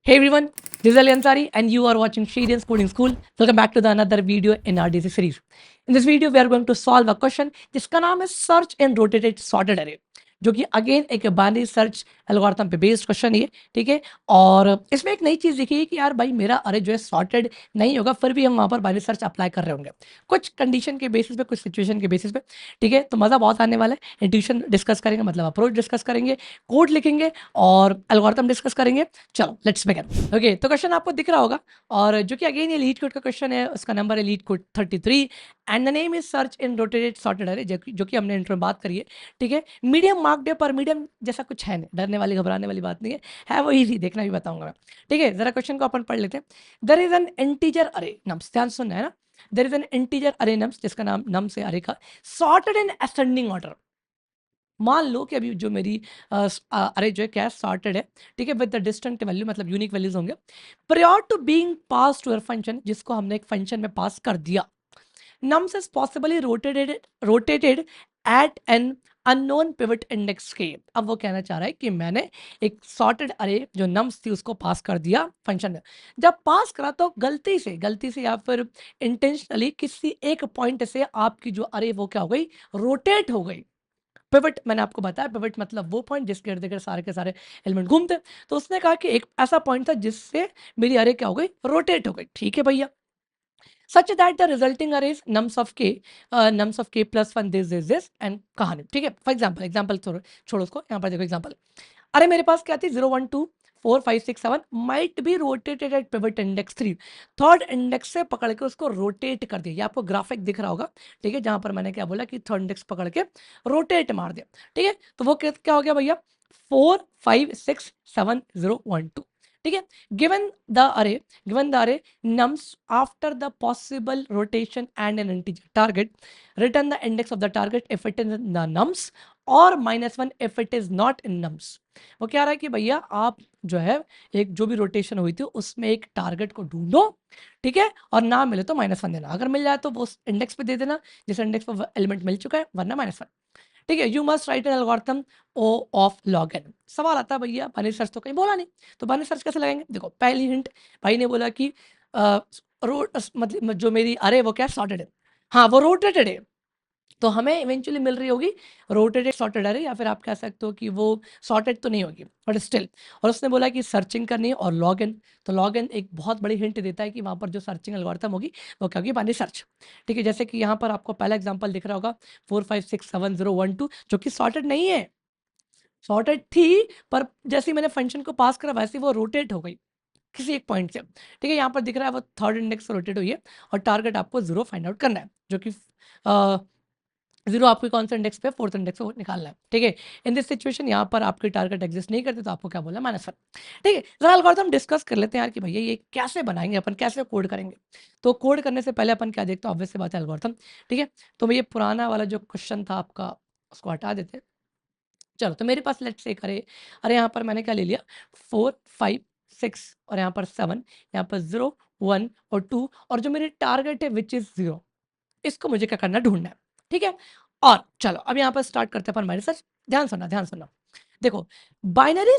Hey everyone, this is Ali Ansari and you are watching Shadian's Coding School. Welcome back to the another video in our DC series. In this video, we are going to solve a question जिसका नाम है Search and Rotated Sorted Array, जो कि again एक binary search algorithm पे based question है, ठीक है। और इसमें एक नई चीज़ दिखी है कि यार भाई मेरा अरे जो है सॉर्टेड नहीं होगा, फिर भी हम वहाँ पर बाइनरी सर्च अप्लाई कर रहे होंगे कुछ कंडीशन के बेसिस पे, कुछ सिचुएशन के बेसिस पे, ठीक है। तो मज़ा बहुत आने वाला है। इंट्यूशन डिस्कस करेंगे, मतलब अप्रोच डिस्कस करेंगे, कोड लिखेंगे और एल्गोरिथम डिस्कस करेंगे। चलो लेट्स बिगिन। ओके, तो क्वेश्चन आपको दिख रहा होगा और जो कि अगेन ये लीड कोड का क्वेश्चन है, उसका नंबर है leet code 33 and the name is search in rotated sorted अरे, जो कि हमने इंट्रो में बात करी है, ठीक है। मीडियम मार्क्ड है, पर मीडियम जैसा कुछ है नहीं, डरने वाली घबराने वाली बात नहीं है वो इजी, देखना भी बताऊंगा मैं, ठीक है। जरा क्वेश्चन को अपन पढ़ लेते हैं। देयर इज एन इंटीजर अरे नम्स, ध्यान सुनना है ना। देयर इज एन इंटीजर अरे नम्स, जिसका नाम नम्स है अरे का, सॉर्टेड इन असेंडिंग ऑर्डर। मान लो कि अभी जो मेरी अरे जो है क्या सॉर्टेड है, ठीक है, विद द डिस्टेंट वैल्यू, मतलब यूनिक वैल्यूज होंगे, prior to being pass to a function, जिसको हमने एक फंक्शन में पास कर दिया। Nums is possibly rotated at an unknown pivot index के। अब वो कहना चाह रहा है कि मैंने एक सॉर्टेड अरे जो नम्स थी उसको पास कर दिया फंक्शन में। जब पास करा तो गलती से या फिर इंटेंशनली किसी एक पॉइंट से आपकी जो अरे वो क्या हो गई, रोटेट हो गई। पिवट मैंने आपको बताया, पिवट मतलब वो पॉइंट जिसके इर्द गिर्द सारे के सारे एलिमेंट घूमते हैं। तो उसने कहा कि एक ऐसा पॉइंट था जिससे मेरी अरे क्या हो गई, रोटेट हो गई, ठीक है भैया। Such that the resulting arrays nums of के प्लस वन दिस एंड कहानी, ठीक है। फॉर एग्जाम्पल छोड़ो उसको, यहाँ पर देखो एग्जाम्पल। अरे मेरे पास क्या थी, 0 1 2 4 5 6 7 might be rotated eight pivot index 3। Third index से पकड़ के उसको रोटेट कर दिया। ये आपको ग्राफिक दिख रहा होगा, ठीक है, जहां पर मैंने क्या बोला कि थर्ड इंडेक्स पकड़ के रोटेट मार दिया, ठीक है। तो वो क्या हो गया भैया, 4 5 6 7 0 1 2, ठीक है। गिवन द अरे nums after the possible rotation and an integer target, return the index of the target if it is in the nums और -1 if it is not in nums। वो क्या रहा है कि भैया आप जो है एक जो भी रोटेशन हुई थी उसमें एक टारगेट को ढूंढो, ठीक है, और ना मिले तो -1 देना, अगर मिल जाए तो वो इंडेक्स पे दे देना जिस इंडेक्स पर एलिमेंट मिल चुका है, वरना -1, ठीक है। You must write an algorithm O of log n. सवाल आता है भैया बाइनरी सर्च तो कहीं बोला नहीं, तो बाइनरी सर्च कैसे लगाएंगे। देखो पहली हिंट, भाई ने बोला कि मतलब जो मेरी अरे वो क्या सॉर्टेड है, हाँ वो रोटेटेड है, तो हमें इवेंचुअली मिल रही होगी रोटेटेड सॉर्टेड अरे, या फिर आप कह सकते हो कि वो सॉर्टेड तो नहीं होगी बट स्टिल। और उसने बोला कि सर्चिंग करनी है और लॉग इन, तो लॉग इन एक बहुत बड़ी हिंट देता है कि वहाँ पर जो सर्चिंग एल्गोरिथम होगी वो क्या होगी, बाइनरी सर्च, ठीक है। जैसे कि यहाँ पर आपको पहला एग्जाम्पल दिख रहा होगा 4 5 6 7 0 1 2, जो कि सॉर्टेड नहीं है, सॉर्टेड थी पर जैसे ही मैंने फंक्शन को पास करा वैसे ही वो रोटेट हो गई किसी एक पॉइंट से, ठीक है। यहाँ पर दिख रहा है वो थर्ड इंडेक्स से रोटेट हुई है और टारगेट आपको 0 फाइंड आउट करना है, जो कि 0 आपके कौन से इंडेक्स पे, फोर्थ इंडेक्स पे निकालना है, ठीक है। इन दिस सिचुएशन यहाँ पर आपके टारगेट एग्जिस्ट नहीं करते तो आपको क्या बोला, -1, ठीक है। जरा एल्गोरिथम डिस्कस कर लेते हैं यार कि भैया ये कैसे बनाएंगे, अपन कैसे कोड करेंगे। तो कोड करने से पहले अपन क्या देखते हैं, ऑब्वियस सी बात है एल्गोरिथम, ठीक है। तो ये पुराना वाला जो क्वेश्चन था आपका उसको हटा देते हैं। चलो तो मेरे पास लेट्स से करे, अरे यहाँ पर मैंने क्या ले लिया, 4 5 6 और यहाँ पर 7, यहाँ पर 0 1 और 2, और जो मेरे टारगेट है विच इज 0, इसको मुझे क्या करना है, ढूंढना है, ठीक है। और चलो अब यहाँ पर स्टार्ट करते हैं अपन बाइनरी सर्च। ध्यान सुनना, देखो बाइनरी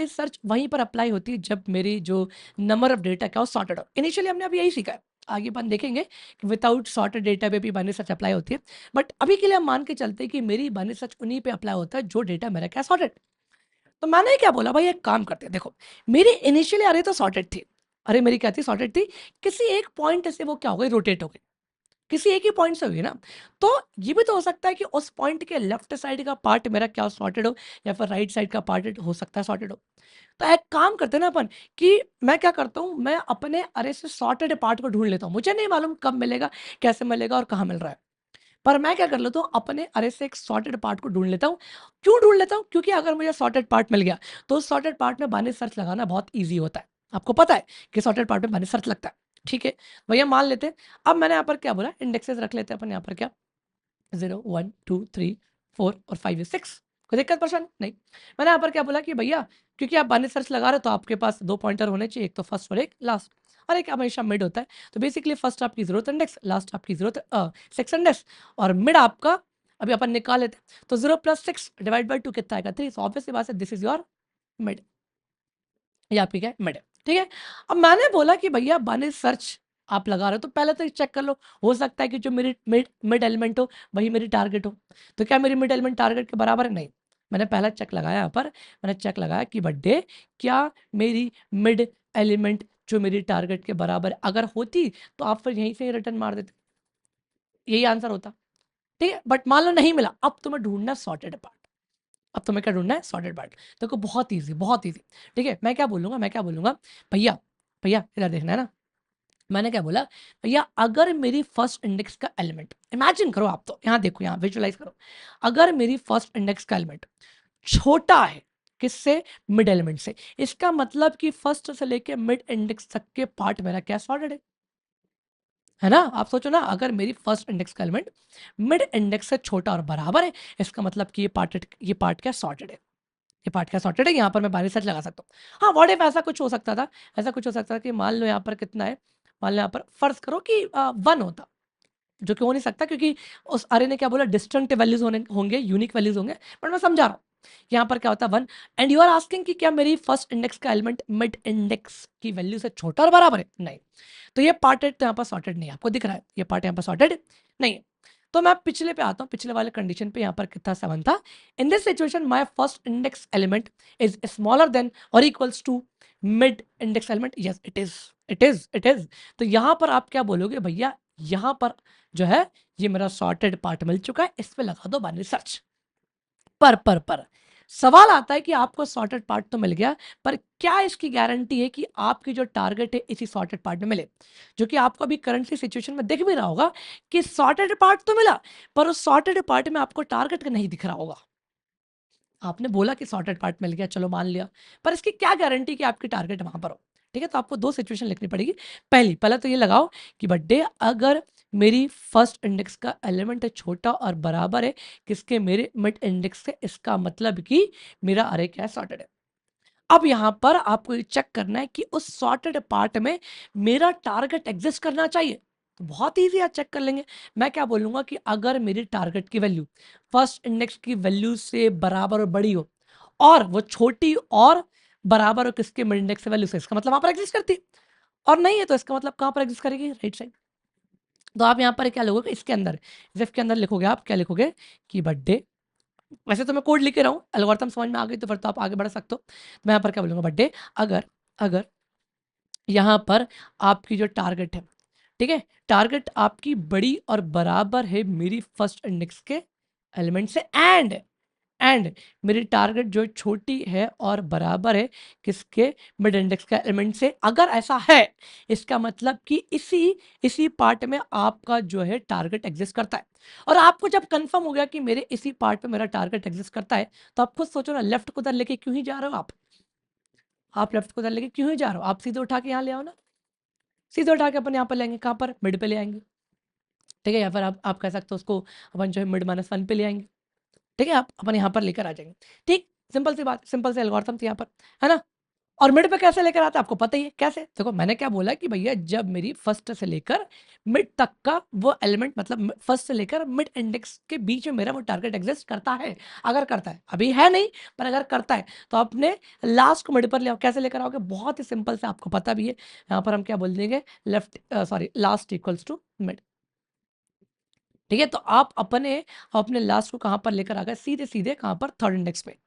सर्च वहीं पर अप्लाई होती है जब मेरी जो नंबर ऑफ डेटा क्या हो सॉर्टेड हो। इनिशियली हमने अभी यही सीखा है, आगे अपन देखेंगे कि विदाउट सॉर्टेड डेटा पे भी बाइनरी सर्च अप्लाई होती है, बट अभी के लिए हम मान के चलते हैं कि मेरी बाइनरी सर्च उन्हीं पे अप्लाई होता है जो डेटा मेरा क्या सॉर्टेड। तो मैंने क्या बोला, भाई एक काम करते हैं, देखो मेरी इनिशियली अरे तो सॉर्टेड थी, अरे मेरी क्या थी, सॉर्टेड थी, किसी एक पॉइंट से वो क्या हो गई, रोटेट हो गई, किसी एक ही पॉइंट से हुई ना। तो ये भी तो हो सकता है कि उस पॉइंट के लेफ्ट साइड का पार्ट मेरा क्या सॉर्टेड हो, या फिर राइट साइड का पार्ट हो सकता है सॉर्टेड हो। तो एक काम करते हैं ना अपन कि मैं क्या करता हूँ, मैं अपने अरे से सॉर्टेड पार्ट को ढूंढ लेता हूँ, मुझे नहीं मालूम कब मिलेगा, कैसे मिलेगा और कहाँ मिल रहा है, पर मैं क्या कर लेता हूँ, अपने अरे से एक सॉर्टेड पार्ट को ढूंढ लेता हूँ। क्यों ढूंढ लेता हूँ, क्योंकि अगर मुझे सॉर्टेड पार्ट मिल गया तो उस सॉर्टेड पार्ट में बाइनरी सर्च लगाना बहुत ईजी होता है। आपको पता है कि सॉर्टेड पार्ट में बाइनरी सर्च लगता है, ठीक है। भैया मान लेते हैं, अब मैंने यहाँ पर क्या बोला, इंडेक्सेस रख लेते हैं अपन यहाँ पर, क्या 0 1 2 3 4 और 5 6, कोई दिक्कत परेशानी नहीं। मैंने यहाँ पर क्या बोला कि भैया क्योंकि आप बाइनरी सर्च लगा रहे हो तो आपके पास दो पॉइंटर होने चाहिए, एक तो फर्स्ट और एक लास्ट, और एक हमेशा मिड होता है। तो बेसिकली फर्स्ट आपकी जरूरत इंडेक्स, लास्ट आपकी जरूरत सिक्स इंडेक्स, और मिड आपका अभी अपन निकाल लेते हैं। तो 0 + 6 डिवाइड बाई 2 कितना आएगा, 3। ऑब्वियसली बात है दिस इज योर मिड, ये आपकी क्या है, मिड है, ठीक है। अब मैंने बोला कि भैया वन सर्च आप लगा रहे हो तो पहले तो चेक कर लो, हो सकता है कि जो मेरी मिड मिड एलिमेंट हो वही मेरी टारगेट हो। तो क्या मेरी मिड एलिमेंट टारगेट के बराबर है? नहीं। मैंने पहला चेक लगाया यहाँ पर, मैंने चेक लगाया कि बर्थडे क्या मेरी मिड एलिमेंट जो मेरी टारगेट के बराबर है? अगर होती तो आप फिर यहीं से रिटर्न मार देते, यही आंसर होता, ठीक है। बट मान लो नहीं मिला, अब तुम्हें ढूंढना सॉर्टेड पार्ट। अब तुम्हें क्या ढूंढना है? Sorted part. देखो बहुत ईजी, बहुत ईजी, ठीक है। मैं क्या बोलूंगा भैया, भैया इधर देखना है ना। मैंने क्या बोला, भैया अगर मेरी फर्स्ट इंडेक्स का एलिमेंट, इमेजिन करो आप, तो यहाँ देखो, यहाँ विजुअलाइज करो, अगर मेरी फर्स्ट इंडेक्स का एलिमेंट छोटा है किससे? मिड एलिमेंट से, इसका मतलब कि फर्स्ट से लेके मिड इंडेक्स तक के पार्ट मेरा क्या सॉर्टेड है ना। आप सोचो ना, अगर मेरी फर्स्ट इंडेक्स का एलिमेंट मिड इंडेक्स से छोटा और बराबर है, इसका मतलब कि ये पार्ट क्या सॉर्टेड है, ये पार्ट क्या सॉर्टेड है। यहाँ पर मैं बाइनरी सर्च लगा सकता हूँ। हाँ, व्हाट इफ ऐसा कुछ हो सकता था, ऐसा कुछ हो सकता था कि मान लो यहाँ पर कितना है, मान लो यहाँ पर फर्ज करो कि 1 होता, जो कि हो नहीं सकता क्योंकि उस अरे ने क्या बोला, डिस्टिंक्ट वैल्यूज होंगे, यूनिक वैल्यूज होंगे। बट मैं समझा रहा हूँ, यहाँ पर क्या होता है 1, एंड यू आर आस्किंग कि क्या मेरी फर्स्ट इंडेक्स का एलिमेंट मिड इंडेक्स की वैल्यू से छोटा और बराबर है? नहीं। तो ये पार्टेड तो यहाँ पर सॉर्टेड नहीं है, आपको दिख रहा है ये पार्ट यहाँ पर सॉर्टेड नहीं है। तो मैं पिछले पे आता हूँ, पिछले वाले कंडीशन पे यहाँ पर कितना 7 था। In this situation my first index element is smaller than or equals to mid index element. Yes it is, it is. तो यहाँ पर आप क्या बोलोगे, भैया यहाँ पर जो है ये मेरा सॉर्टेड पार्ट मिल चुका है, इस पे लगा दो बाइनरी सर्च। पर सवाल आता है कि आपको सॉर्टेड पार्ट तो मिल गया, पर क्या इसकी गारंटी है कि आपकी जो टारगेट है इसी सॉर्टेड पार्ट में मिले? जो कि आपको अभी करंट सिचुएशन में दिख भी रहा होगा कि सॉर्टेड पार्ट तो मिला, पर उस सॉर्टेड पार्ट में आपको टारगेट का नहीं दिख रहा होगा। आपने बोला कि सॉर्टेड पार्ट मिल गया, चलो मान लिया, पर इसकी क्या गारंटी कि आपकी टारगेट वहां पर हो? ठीक है, तो आपको दो सिचुएशन लिखनी पड़ेगी। पहला तो ये लगाओ कि बर्थडे अगर मेरी फर्स्ट इंडेक्स का एलिमेंट है छोटा और बराबर है किसके? मेरे मिड इंडेक्स से, इसका मतलब कि मेरा अरे क्या है? सॉर्टेड है। अब यहां पर आपको ये चेक करना है कि उस सॉर्टेड पार्ट में मेरा टारगेट एग्जिस्ट करना चाहिए। तो बहुत ईजी है, चेक कर लेंगे। मैं क्या बोलूंगा कि अगर मेरी टारगेट की वैल्यू फर्स्ट इंडेक्स की वैल्यू से बराबर और बड़ी हो, और वो छोटी और बराबर हो किसके? मिड इंडेक्स से वैल्यू से, इसका मतलब वहां पर एग्जिस्ट करती है। और नहीं है तो इसका मतलब कहां पर एग्जिस्ट करेगी? Right side. तो आप यहां पर क्या लिखोगे इसके अंदर? इफ के अंदर लिखोगे, आप क्या लिखोगे कि बर्थडे, वैसे तो मैं कोड लिख के रहा हूँ, एल्गोरिथम समझ में आ गई तो फिर तो आप आगे बढ़ सकते हो। मैं यहाँ पर क्या बोलूँगा, बर्थडे अगर अगर यहाँ पर आपकी जो टारगेट है, ठीक है, टारगेट आपकी बड़ी और बराबर है मेरी फर्स्ट इंडेक्स के एलिमेंट से, एंड मेरी टारगेट जो छोटी है और बराबर है किसके? मिड इंडेक्स का एलिमेंट से। अगर ऐसा है, इसका मतलब कि इसी इसी पार्ट में आपका जो है टारगेट एग्जिस्ट करता है। और आपको जब कंफर्म हो गया कि मेरे इसी पार्ट में मेरा टारगेट एग्जिस्ट करता है, तो आप खुद सोचो ना, लेफ्ट को उधर लेके क्यों ही जा रहे हो आप लेफ्ट को उधर लेके क्यों ही जा रहे हो? आप सीधे उठा के यहाँ ले आओ ना, सीधे उठा के अपन यहाँ पर लेंगे, कहाँ पर? मिड पे ले आएंगे, ठीक है। या फिर आप कह सकते हो उसको, अपन जो है मिड -1 पे ले आएंगे, ठीक है। आप अपन यहाँ पर लेकर आ जाएंगे, ठीक। सिंपल सी बात, सिंपल से एल्गोरिथम थी यहाँ पर, है ना। और मिड पे कैसे लेकर आता है आपको पता ही है कैसे। देखो मैंने क्या बोला कि भैया जब मेरी फर्स्ट से लेकर मिड तक का वो एलिमेंट, मतलब फर्स्ट से लेकर मिड इंडेक्स के बीच में मेरा वो टारगेट एग्जिस्ट करता है। अगर करता है, अभी है नहीं, पर अगर करता है तो आपने लास्ट को मिड पर ले आओ। कैसे लेकर आओगे? बहुत ही सिंपल से, आपको पता भी है। यहाँ पर हम क्या बोल देंगे, left sorry last equals to mid, ठीक है। तो आप अपने लास्ट को कहाँ पर लेकर आ गए? सीधे सीधे कहाँ पर? थर्ड इंडेक्स पे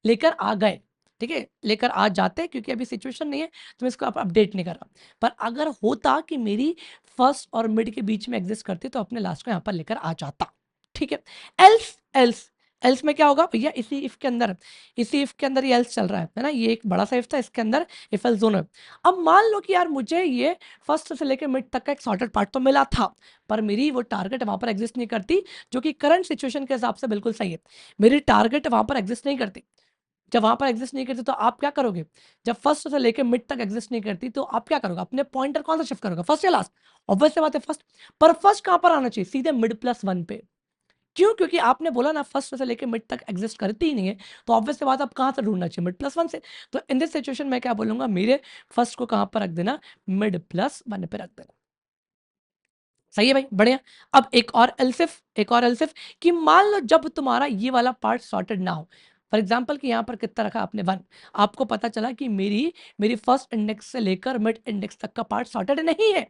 लेकर आ गए, ठीक है। लेकर आ जाते, क्योंकि अभी सिचुएशन नहीं है तो मैं इसको आप अपडेट नहीं कर रहा। पर अगर होता कि मेरी फर्स्ट और मिड के बीच में एग्जिस्ट करती, तो अपने लास्ट को यहाँ पर लेकर आ जाता, ठीक है। एल्स एल्स एल्स में क्या होगा भैया? इसी इफ के अंदर ये एल्स चल रहा है ना। ये एक बड़ा सा इफ था, इसके अंदर इफ एल्स दोनों है। अब मान लो कि यार मुझे ये फर्स्ट से लेकर मिड तक का एक सॉर्टेड पार्ट तो मिला था, पर मेरी वो टारगेट वहां पर एग्जिस्ट नहीं करती, जो कि करंट सिचुएशन के हिसाब से बिल्कुल सही है। मेरी टारगेट वहां पर एग्जिस्ट नहीं करती। जब वहां पर एग्जिस्ट नहीं करती तो आप क्या करोगे? जब फर्स्ट से लेकर मिड तक एग्जिस्ट नहीं करती तो आप क्या करोगे? अपने पॉइंटर कौन सा शिफ्ट करोगे, फर्स्ट या लास्ट? ऑब्वियस सी बात है फर्स्ट। पर फर्स्ट कहां पर आना चाहिए? सीधे मिड+1 पे। क्यों? क्योंकि आपने बोला ना फर्स्ट से लेकर मिड तक एग्जिस्ट करती ही नहीं है, तो ऑब्वियस सी बात है, आप कहां से ढूंढना चाहिए? मिड+1 से। तो इन दिस सिचुएशन में क्या बोलूंगा, मेरे फर्स्ट को कहां पर रख देना? मिड+1 पे रख देना। सही है भाई, बढ़िया। अब एक और एल्सिफ कि मान लो जब तुम्हारा ये वाला पार्ट सॉर्टेड ना हो, फॉर एग्जाम्पल कि यहाँ पर कितना रखा आपने 1, आपको पता चला कि मेरी फर्स्ट इंडेक्स से लेकर मिड इंडेक्स तक का पार्ट सॉर्टेड नहीं है,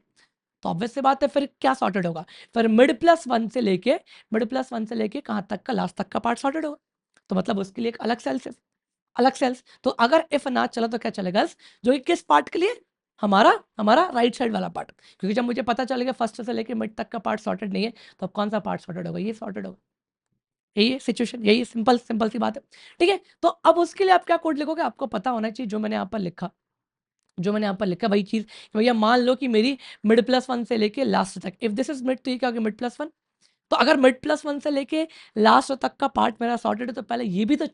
तो ऑब्वियस सी बात है फिर क्या सॉर्टेड होगा, फिर मिड प्लस वन से लेके कहाँ तक का, लास्ट तक का पार्ट सॉर्टेड होगा। तो मतलब उसके लिए एक अलग सेल्स। तो अगर इफ ना चला तो क्या चलेगा, जो कि किस पार्ट के लिए, हमारा हमारा राइट साइड वाला पार्ट, क्योंकि जब मुझे पता चलेगा फर्स्ट से लेके मिड तक का पार्ट सॉर्टेड नहीं है, तो अब कौन सा पार्ट सॉर्टेड होगा, ये सॉर्टेड होगा। यही है सिचुएशन, यही सिंपल सिंपल सी बात है। ठीक है, तो अब उसके लिए आप क्या कोड लिखोगे, आपको पता होना चाहिए जो मैंने यहाँ पर लिखा वही चीज़। भैया मान लो कि मेरी मिड प्लस वन से लेके लास्ट तक, इफ दिस इज मिड तो ये क्या होगा, मिड प्लस वन। तो अगर मिड प्लस वन से लेके लास्ट तक का पार्ट मेरा सॉर्टेड है, तो पहले ये भी तो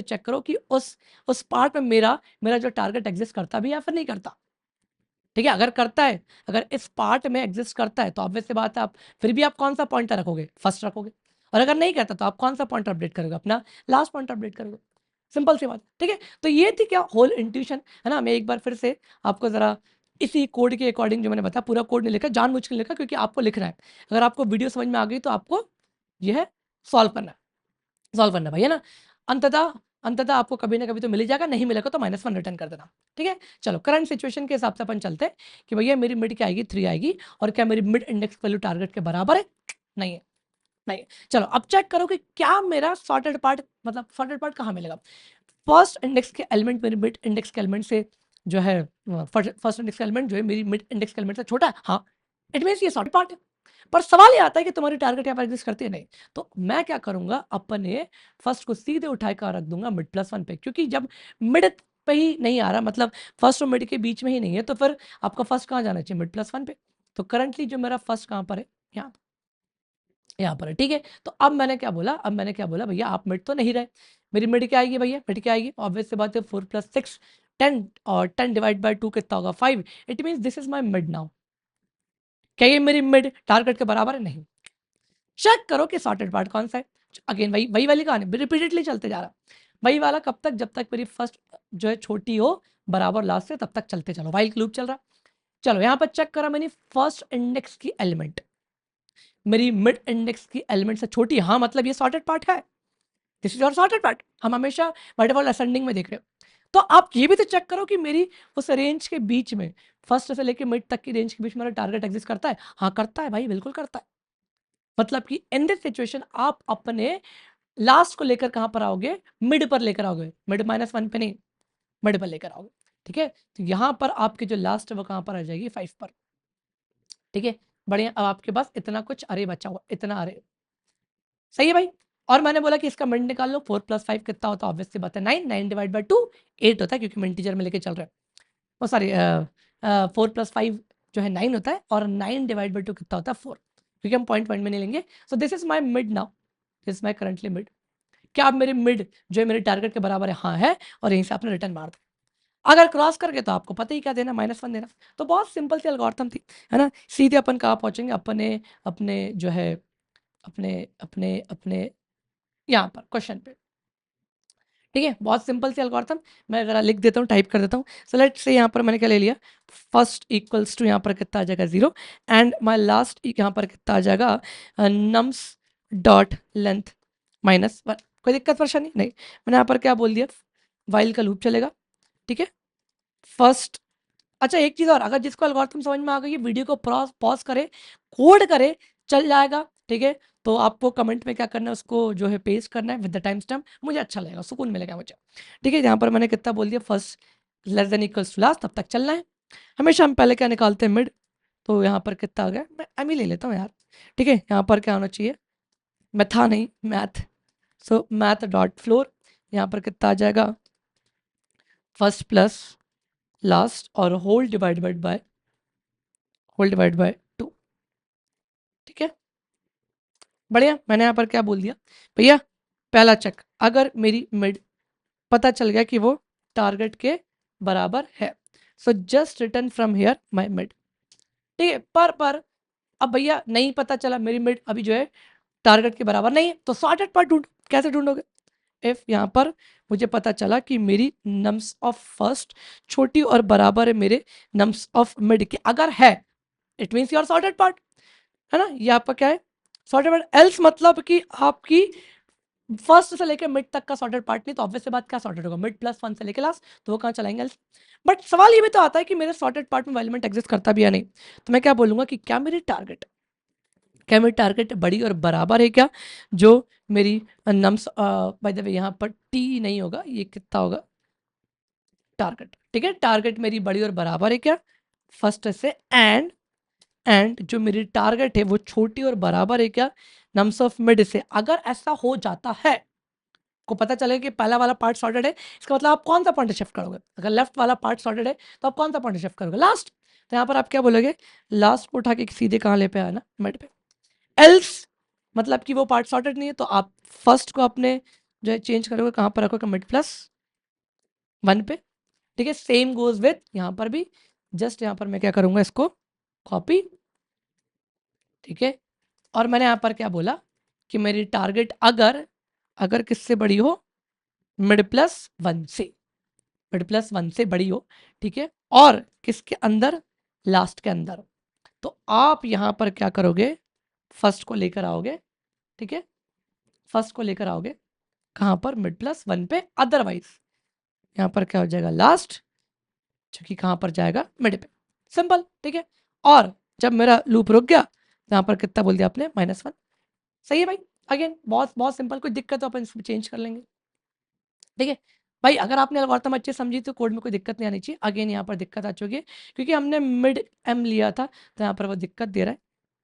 चेक करो कि उस पार्ट में मेरा मेरा जो टारगेट एग्जिस्ट करता भी है या फिर नहीं करता। ठीक है, अगर करता है, अगर इस पार्ट में एग्जिस्ट करता है, तो ऑब्वियस सी बात है आप फिर भी आप कौन सा पॉइंटर रखोगे, फर्स्ट रखोगे। और अगर नहीं करता तो आप कौन सा पॉइंटर अपडेट करोगे, अपना लास्ट पॉइंटर अपडेट करोगे। सिंपल सी बात। ठीक है, तो ये थी क्या होल इंट्यूशन, है ना। मैं एक बार फिर से आपको ज़रा इसी कोड के अकॉर्डिंग जो मैंने बताया, पूरा कोड नहीं लिखा, जानबूझ के लिखा क्योंकि आपको लिखना है। अगर आपको वीडियो समझ में आ गई तो आपको यह सॉल्व करना भाई, है ना। अंततः अंततः आपको कभी ना कभी तो मिल ही जाएगा, नहीं मिलेगा तो -1 रिटर्न कर देना। ठीक है, चलो करंट सिचुएशन के हिसाब से अपन चलते हैं कि भैया मेरी मिड क्या आएगी, 3 आएगी, और क्या मेरी मिड इंडेक्स वैल्यू टारगेट के बराबर है, नहीं है, नहीं है। चलो अब चेक करो कि क्या मेरा सॉर्टेड पार्ट, मतलब सॉर्टेड पार्ट कहाँ मिलेगा। फर्स्ट इंडेक्स के एलिमेंट मेरी मिड इंडेक्स के एलिमेंट से जो है, फर्स्ट इंडेक्स का एलिमेंट जो है मेरी मिड इंडेक्स के एलिमेंट से छोटा है, हाँ, इट मीन्स ये सॉर्टेड पार्ट है। पर सवाल ये आता है कि तुम्हारी टारगेट यहाँ पर एग्जिस्ट करती है, नहीं। तो मैं क्या करूंगा, अपने फर्स्ट को सीधे उठा कर रख दूंगा मिड प्लस वन पे, क्योंकि जब मिड पे ही नहीं आ रहा, मतलब फर्स्ट और मिड के बीच में ही नहीं है, तो फिर आपका फर्स्ट कहाँ जाना चाहिए, मिड प्लस वन पे। तो करंटली जो मेरा फर्स्ट कहाँ पर है, यहाँ पर है। ठीक है, तो अब मैंने क्या बोला भैया आप मिड तो नहीं रहे, मेरी मिड क्या आएगी भैया, मिड क्या आएगी, ऑब्वियस सी बात है 4 + 6 10, और 10 डिवाइड बाय 2 कितना होगा, 5। It means this is my mid now. क्या ये मेरी मिड टारगेट के बराबर है, नहीं। चेक करो कि सॉर्टेड पार्ट कौन सा है। अगेन वही वही वाली कहानी रिपीटेडली चलते जा रहा, वही वाला कब तक, जब तक मेरी फर्स्ट जो है छोटी हो बराबर लास्ट से, तब तक चलते चलो, वाइल लूप चल रहा। चलो यहाँ पर चेक करा मैंने, फर्स्ट इंडेक्स की एलिमेंट मेरी मिड इंडेक्स की एलिमेंट से छोटी, हाँ मतलब ये सॉर्टेड पार्ट है, this is your sorted part. हम हमेशा बाय डिफॉल्ट असेंडिंग में देख रहे हो। तो आप ये भी तो चेक करो कि मेरी उस रेंज के बीच में, फर्स्ट से लेकर मिड तक की रेंज के बीच में मेरा टारगेट एग्जिस्ट करता है, हाँ करता है भाई, बिल्कुल करता है। मतलब कि इन दिस सिचुएशन आप अपने लास्ट को लेकर कहाँ पर आओगे, मिड पर लेकर आओगे, मिड -1 पे नहीं, मिड पर लेकर आओगे। ठीक है, तो यहाँ पर आपके जो लास्ट है वो कहाँ पर आ जाएगी, 5 पर। ठीक है, बढ़िया। अब आपके पास इतना कुछ अरे बचा हुआ, इतना अरे, सही है भाई। और मैंने बोला कि इसका मिड निकाल लो, 4 + 5 कितना होता है, ऑब्वियस सी बात है 9, 9 डिवाइड बाय 2 8 होता है, क्योंकि मैं इंटीजर में लेके चल रहा है। ओ सॉरी, 4 + 5 जो है 9 होता है, और 9 डिवाइड बाय 2 कितना होता है, 4, क्योंकि हम पॉइंट पॉइंट में नहीं लेंगे। So this is my mid now, this is my currently mid. क्या आप मेरे मिड जो है मेरे टारगेट के बराबर है, हाँ है, और यहीं से आपने रिटर्न मार दिया। अगर क्रॉस कर गए तो आपको पता ही क्या देना, -1 देना। तो बहुत सिंपल सी एल्गोरिथम थी, है ना। सीधे अपन कहाँ पहुंचेंगे, अपने अपने जो है अपने अपने अपने यहाँ पर क्वेश्चन पे। ठीक है, बहुत सिंपल सी एल्गोरिथम, मैं ज़रा लिख देता हूँ, टाइप कर देता हूँ। सो लेट्स से यहाँ पर मैंने क्या ले लिया, फर्स्ट इक्वल्स टू यहाँ पर कितना आ जाएगा 0, एंड माय लास्ट यहाँ पर कितना आ जाएगा, नम्स डॉट लेंथ -1। कोई दिक्कत परेशानी नहीं, मैंने यहाँ पर क्या बोल दिया, वाइल का लूप चलेगा। ठीक है, फर्स्ट, अच्छा एक चीज़ और, अगर जिसको एल्गोरिथम समझ में आ गई, वीडियो को पॉज करे, कोड करे, चल जाएगा। ठीक है, तो आपको कमेंट में क्या करना है, उसको जो है पेस्ट करना है विद द टाइम स्टैम्प, मुझे अच्छा लगेगा, सुकून मिलेगा मुझे। ठीक है, यहाँ पर मैंने कितना बोल दिया, first less than equals to last, तब तक चलना है। हमेशा हम पहले क्या निकालते हैं, मिड। तो यहाँ पर कितना आ गया, मैं एम ही ले लेता हूँ यार। ठीक है, यहाँ पर क्या होना चाहिए, मैथा नहीं, मैथ। सो मैथ डॉट फ्लोर, यहाँ पर कितना आ जाएगा, फर्स्ट प्लस लास्ट, और होल डिवाइड बाय 2। ठीक है, बढ़िया। मैंने यहाँ पर क्या बोल दिया भैया, पहला चेक, अगर मेरी मिड पता चल गया कि वो टारगेट के बराबर है, so just return from here my mid. ठीक है, पर अब भैया नहीं पता चला, मेरी मिड अभी जो है टारगेट के बराबर नहीं है, तो सॉर्टेड पार्ट ढूंढ, कैसे ढूंढोगे। इफ यहाँ पर मुझे पता चला कि मेरी नम्स ऑफ फर्स्ट छोटी और बराबर है मेरे नम्स ऑफ मिड की, अगर है, it means your sorted part, है ना। ये आपका क्या है, सॉर्टेड पार्ट। एल्स मतलब कि आपकी फर्स्ट से लेकर मिड तक का सॉर्टेड पार्ट नहीं, तो ऑब्वियस सी बात क्या सॉर्टेड होगा, मिड प्लस 1 से लेकर लास्ट, तो वो कहाँ चलाएंगे else? बट सवाल ये भी तो आता है कि मेरे सॉर्टेड पार्ट में एलिमेंट एग्जिस्ट करता भी या नहीं, तो मैं क्या बोलूंगा कि क्या मेरी टारगेट बड़ी और बराबर है क्या, जो मेरी नम्स बाय द वे यहाँ पर टी नहीं होगा, ये कितना होगा टारगेट, ठीक है, टारगेट मेरी बड़ी और बराबर है क्या फर्स्ट से, एंड जो मेरी टारगेट है वो छोटी और बराबर है क्या नम्स ऑफ मिड से। अगर ऐसा हो जाता है, को पता चले कि पहला वाला पार्ट सॉर्टेड है, इसका मतलब आप कौन सा पॉइंट शिफ्ट करोगे, अगर लेफ्ट वाला पार्ट सॉर्टेड है तो आप कौन सा पॉइंट शिफ्ट करोगे, लास्ट, तो यहाँ पर आप क्या बोलोगे, लास्ट को उठा के सीधे कहाँ ले पे आना, मिड पे, एल्स मतलब कि वो पार्ट सॉर्टेड नहीं है, तो आप फर्स्ट को अपने जो है चेंज करोगे, कहाँ पर रखोगे, मिड प्लस 1 पे, ठीक है, सेम गोज विथ यहाँ पर भी, जस्ट यहाँ पर मैं क्या करूंगा, इसको कॉपी, ठीक है, और मैंने यहाँ पर क्या बोला कि मेरी टारगेट अगर किससे बड़ी हो, मिड प्लस 1 से, मिड प्लस 1 से बड़ी हो, ठीक है, और किसके अंदर, लास्ट के अंदर, तो आप यहाँ पर क्या करोगे, फर्स्ट को लेकर आओगे, ठीक है, फर्स्ट को लेकर आओगे कहाँ पर, मिड प्लस 1 पे, अदरवाइज यहाँ पर क्या हो जाएगा, लास्ट, जो कि कहाँ पर जाएगा, मिड पे, सिंपल, ठीक है, और जब मेरा लूप रुक गया, तो यहाँ पर कितना बोल दिया आपने, -1, सही है भाई, अगेन बहुत बहुत सिंपल, कोई दिक्कत तो अपन इसमें चेंज कर लेंगे, ठीक है भाई, अगर आपने एल्गोरिथम अच्छे समझी तो कोड में कोई दिक्कत नहीं आनी चाहिए, अगेन यहाँ पर दिक्कत आ चुकी है क्योंकि हमने मिड एम लिया था, तो यहाँ पर वो दिक्कत दे रहा है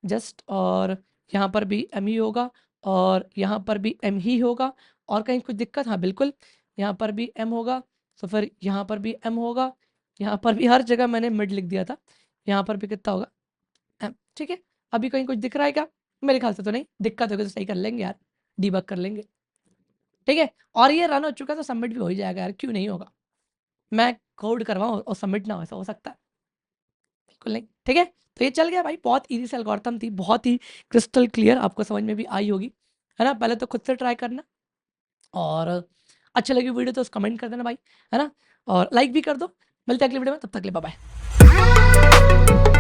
जस्ट, और यहाँ पर भी एम ही होगा, और यहाँ पर भी एम ही होगा, और कहीं कुछ दिक्कत, हाँ बिल्कुल, यहाँ पर भी एम होगा, तो फिर यहाँ पर भी एम होगा, यहाँ पर भी, हर जगह मैंने मिड लिख दिया था, यहाँ पर भी कितना होगा, एम, ठीक है, अभी कहीं कुछ दिख रहा है क्या, मेरे ख्याल से तो नहीं, दिक्कत होगी तो सही कर लेंगे यार, डीबग कर लेंगे, ठीक है, और ये रन हो चुका तो सबमिट भी हो ही जाएगा यार, क्यों नहीं होगा, मैं कोड करवाऊँ और सबमिट ना हो, ऐसा हो सकता है, बिल्कुल नहीं, ठीक है, तो ये चल गया भाई, बहुत ईजी से एल्गोरिथम थी, बहुत ही क्रिस्टल क्लियर, आपको समझ में भी आई होगी, है ना, पहले तो खुद से ट्राई करना, और अच्छी लगी वीडियो तो उस कमेंट कर देना भाई, है ना, और लाइक भी कर दो, मिलते हैं अगली वीडियो में, तब तक के लिए बाय बाय।